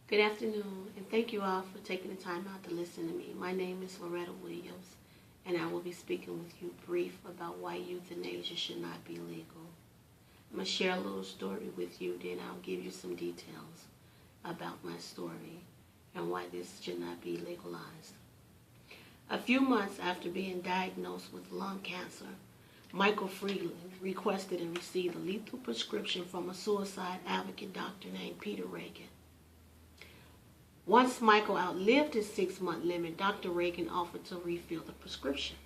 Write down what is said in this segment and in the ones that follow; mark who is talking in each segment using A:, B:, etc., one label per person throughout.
A: Good afternoon, and thank you all for taking the time out to listen to me. My name is Loretta Williams, and I will be speaking with you brief about why euthanasia should not be legal. I'm going to share a little story with you, then I'll give you some details about my story and why this should not be legalized. A few months after being diagnosed with lung cancer, Michael Freeland requested and received a lethal prescription from a suicide advocate doctor named Peter Reagan. Once Michael outlived his 6-month limit, Dr. Reagan offered to refill the prescription,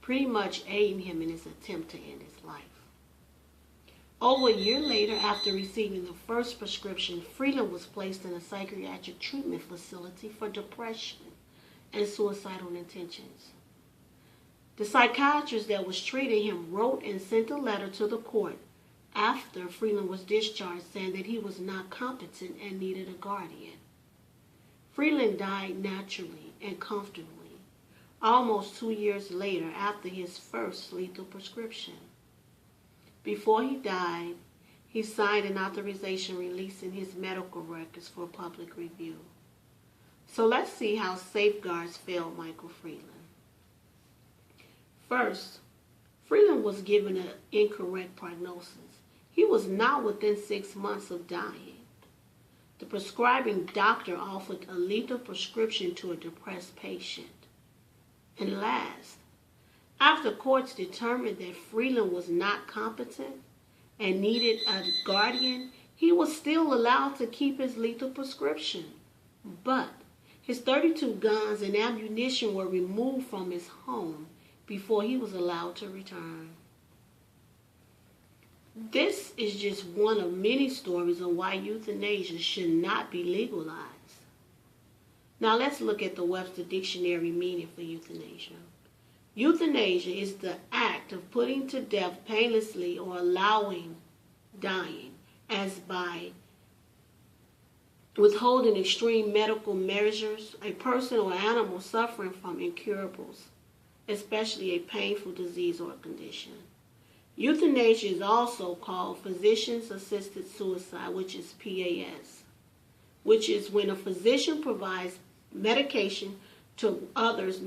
A: pretty much aiding him in his attempt to end his life. Over a year later, after receiving the first prescription, Freeland was placed in a psychiatric treatment facility for depression and suicidal intentions. The psychiatrist that was treating him wrote and sent a letter to the court after Freeland was discharged saying that he was not competent and needed a guardian. Freeland died naturally and comfortably, almost 2 years later after his first lethal prescription. Before he died, he signed an authorization releasing his medical records for public review. So let's see how safeguards failed Michael Freeland. First, Freeland was given an incorrect prognosis. He was not within 6 months of dying. The prescribing doctor offered a lethal prescription to a depressed patient. And last, after courts determined that Freeland was not competent and needed a guardian, he was still allowed to keep his lethal prescription. But his 32 guns and ammunition were removed from his home before he was allowed to return. This is just one of many stories on why euthanasia should not be legalized. Now let's look at the Webster Dictionary meaning for euthanasia. Euthanasia is the act of putting to death painlessly or allowing dying, as by withholding extreme medical measures, a person or animal suffering from incurables, especially a painful disease or condition. Euthanasia is also called physician-assisted suicide, which is PAS, which is when a physician provides medication to others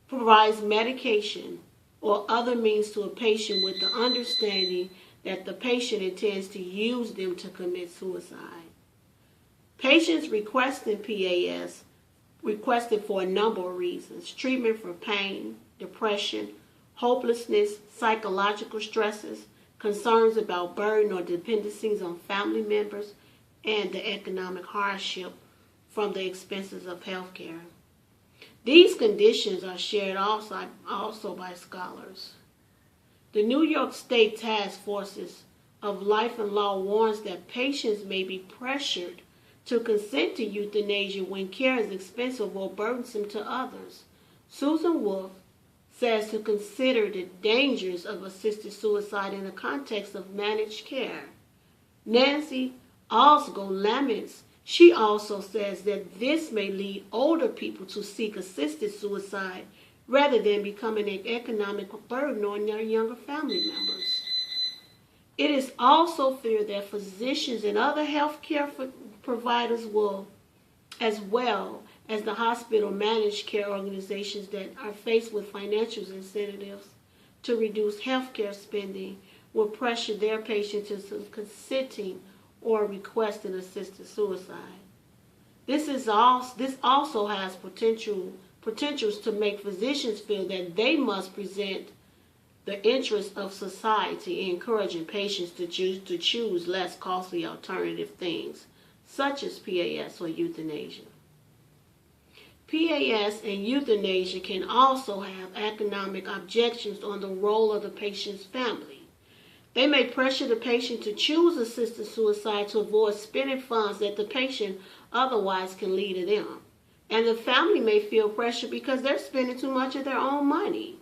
A: provides medication or other means to a patient with the understanding that the patient intends to use them to commit suicide. Patients requesting PAS requested for a number of reasons: treatment for pain, depression, hopelessness, psychological stresses, concerns about burden or dependencies on family members, and the economic hardship from the expenses of health care. These conditions are shared also by scholars. The New York State Task Forces of Life and Law warns that patients may be pressured to consent to euthanasia when care is expensive or burdensome to others. Susan Wolf says to consider the dangers of assisted suicide in the context of managed care. Nancy Osgo laments. She also says that this may lead older people to seek assisted suicide rather than becoming an economic burden on their younger family members. It is also feared that physicians and other healthcare providers will, as well as the hospital managed care organizations that are faced with financial incentives to reduce healthcare spending, will pressure their patients into consenting or requesting assisted suicide. This also has potentials to make physicians feel that they must present the interests of society, encouraging patients to choose less costly alternative things, such as PAS or euthanasia. PAS and euthanasia can also have economic objections on the role of the patient's family. They may pressure the patient to choose assisted suicide to avoid spending funds that the patient otherwise can leave to them. And the family may feel pressure because they're spending too much of their own money.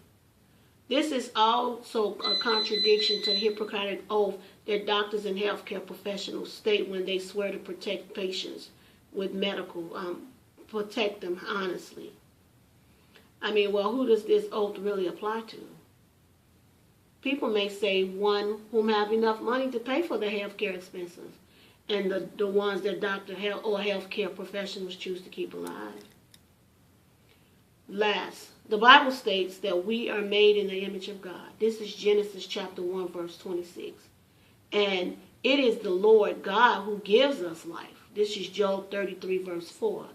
A: This is also a contradiction to the Hippocratic oath that doctors and healthcare professionals state when they swear to protect patients with protect them honestly. Who does this oath really apply to? people may say one whom have enough money to pay for their health care expenses, and the ones that doctor or healthcare professionals choose to keep alive. Last, the Bible states that we are made in the image of God. This is Genesis chapter 1, verse 26. And it is the Lord God who gives us life. This is Job 33, verse 4.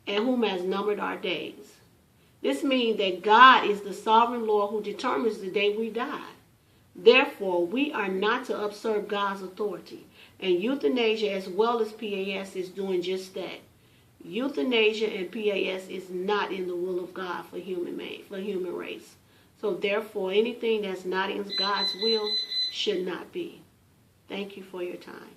A: And whom has numbered our days. This means that God is the sovereign Lord who determines the day we die. Therefore, we are not to usurp God's authority. And euthanasia, as well as PAS, is doing just that. Euthanasia and PAS is not in the will of God for human race. So therefore, anything that's not in God's will should not be. Thank you for your time.